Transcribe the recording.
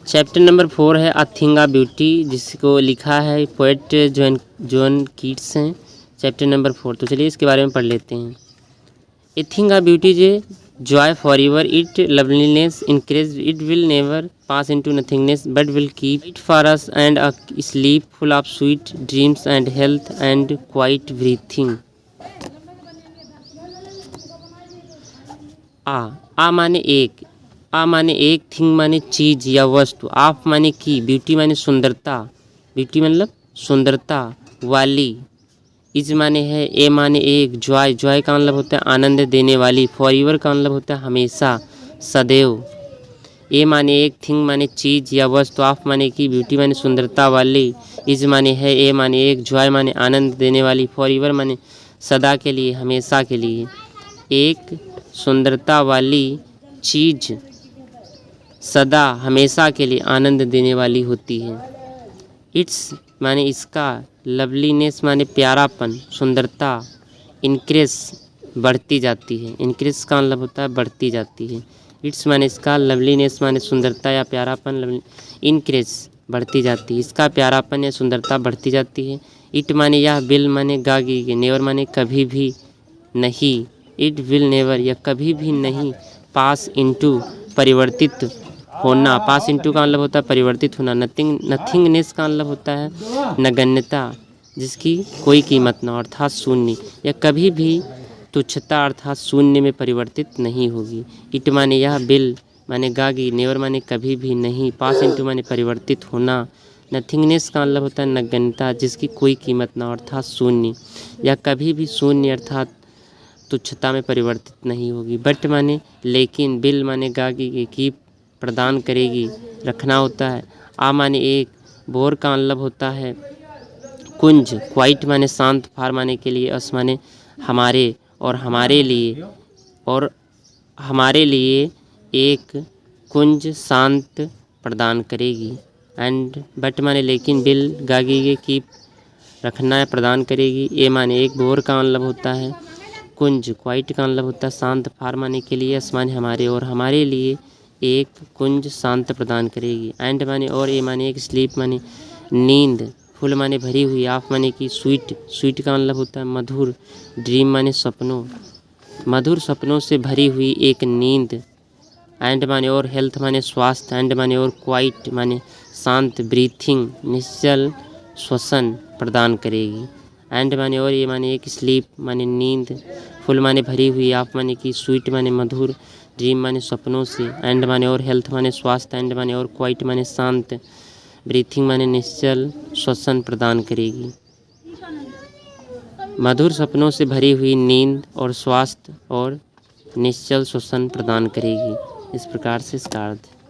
Chapter number 4 है a thing of beauty, जिसको लिखा है पोएट जॉन कीट्स हैं। चैप्टर नंबर 4, तो चलिए इसके बारे में पढ़ लेते हैं। ए थिंग ऑफ ब्यूटी जे joy for ever, it loveliness increase, it will never pass into nothingness but will keep it for us and a sleep full of sweet dreams and health and quite breathing. आ माने एक, आ माने एक, thing माने चीज या वस्तु, of माने की, ब्यूटी माने सुंदरता, ब्यूटी मतलब सुंदरता वाली, इज माने है, ए माने एक, जॉय, जॉय का मतलब होता है आनंद देने वाली, फॉरएवर का मतलब होता है हमेशा सदैव। ए माने एक, थिंग माने चीज या वस्तु, ऑफ माने की, ब्यूटी माने सुंदरता वाली, इज माने है, ए माने एक, जॉय माने आनंद देने वाली, फॉरएवर माने सदा के लिए, हमेशा के लिए। एक सुंदरता वाली चीज सदा हमेशा के लिए आनंद देने वाली होती है। इट्स माने इसका, लवलीनेस माने प्यारापन, सुंदरता, इंक्रीज बढ़ती जाती है, इंक्रीज का मतलब होता है बढ़ती जाती है। इट्स माने इसका, लवलीनेस माने सुंदरता या प्यारापन, इंक्रीज बढ़ती जाती है, इसका प्यारापन या सुंदरता बढ़ती जाती है। इट माने यह, बिल माने गागी, नेवर माने कभी भी नहीं, इट विल नेवर या कभी भी नहीं, पास इनटू परिवर्तित होना, पास इनटू का मतलब होता है परिवर्तित होना, नथिंगनेस का मतलब होता है नगण्यता जिसकी कोई कीमत न, अर्थात शून्य, या कभी भी तुच्छता अर्थात शून्य में परिवर्तित नहीं होगी। इट माने यह, बिल माने गागी, नेवर माने कभी भी नहीं, पास इनटू माने परिवर्तित होना, नथिंगनेस का मतलब होता है नगण्यता जिसकी कोई कीमत न, अर्थात शून्य, या कभी भी शून्य अर्थात तुच्छता में परिवर्तित नहीं होगी। बट माने लेकिन, बिल माने गागी की प्रदान करेगी, रखना होता है। आ माने एक, बोर का मतलब होता है कुंज, क्वाइट माने शांत, फार माने के लिए, अस माने हमारे, और हमारे लिए, और हमारे लिए एक कुंज शांत प्रदान करेगी। एंड बट माने लेकिन, बिल गागी की रखना प्रदान करेगी। ए माने एक, बोर का मतलब होता है कुंज, क्वाइट का मतलब होता है शांत, फार माने के लिए, अस माने हमारे, और हमारे लिए एक कुंज शांत प्रदान करेगी। एंड माने और, ए माने एक, स्लीप माने नींद, फुल माने भरी हुई, ऑफ माने की, स्वीट, स्वीट का मतलब होता है मधुर, ड्रीम माने सपनों, मधुर सपनों से भरी हुई एक नींद। एंड माने और, हेल्थ माने स्वास्थ्य, एंड माने और, क्वाइट माने शांत, ब्रीथिंग निश्चल श्वसन प्रदान करेगी। एंड माने और, ये माने एक, स्लीप माने नींद, फुल माने भरी हुई, ऑफ माने की, स्वीट माने मधुर, ड्रीम माने सपनों से, एंड माने और, हेल्थ माने स्वास्थ्य, एंड माने और, क्वाइट माने शांत, ब्रीथिंग माने निश्चल श्वसन प्रदान करेगी। मधुर सपनों से भरी हुई नींद और स्वास्थ्य और निश्चल श्वसन प्रदान करेगी। इस प्रकार से इसका अर्थ है।